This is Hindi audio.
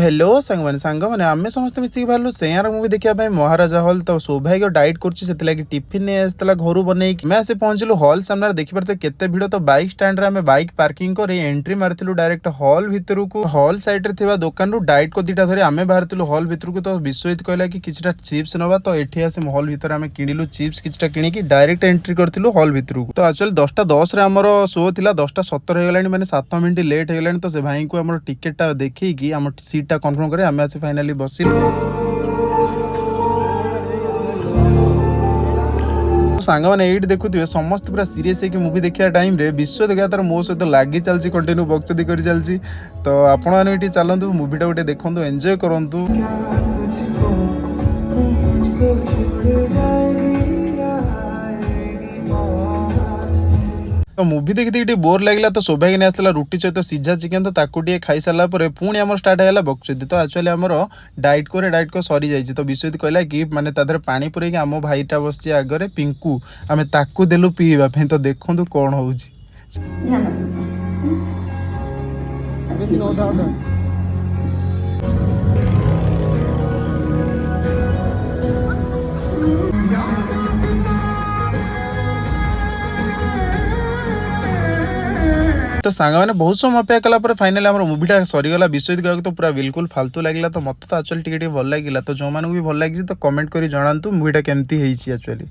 हेलो सांग मैंने आम समस्त मिसिक बाहर सेयार मुवी देखा महाराजा हल तो सौभाग्य डाइट कर टिफिन नहीं आसाला घर बनई मैं आसी पहुंचलु हल सामने देखी पारे केते भिड़ तो बाइक स्टैंड रे बाइक पार्किंग कर एंट्री मारिलु डायरेक्ट हल भितर को हल साइड रे थिबा दुकान रु डाइट को दीटा धरी आम बाहर हल भितर को तो विश्वजित कहला कि किछटा चिप्स नवा तो एठी आसी हल भितर आम किणिलु चिप्स किछटा किणिकी डायरेक्ट एंट्री करथिलु हल भितर को तो एक्चुअली 10:10 रे हमर शो थिला 10:17 हो गलानी माने 7 मिनिट लेट हो गलानी तो से भाई को हमर टिकेट देखी कि हमर सीट टा कन्फर्म करे आम आसी फाइनाली बसिलु सांग मैंने ये देखुए समस्त पूरा सीरीयस है मूवी देखा टाइम रे विश्व देखा तार मो सहित लगी चलती कंटिन्यू बक्चदी कर चलती तो आपण मैंने चलतु मूवीटा गोटे देखु एंजॉय करूँ। तो मूवी देखी देखी बोर लगे तो सौभाग्य नहीं आसला रुटी सहित सीझा चिकेन तो ताकू खाई सारा पुणी आम स्टार्ट है बक्चदी तो एक्चुअली आमर डाइट को सरी जाइए तो विश्वजित कहला कि माने तादर पानी पुरे आम भाईटा बस आगे पिंकू आम ताकू देलु पीवा तो देखु कौन हो तो सांग मैंने बहुत समय अपेक्षा कला फाइनली आम मूवीटा सरीगला विश्वजित कहक तो पूरा बिल्कुल फालतू लगे तो मत तो एक्चुअली टिके भल लगे तो जो भी भल लगी तो कमेंट कर जनातु मूवीटा केमती एक्चुअली।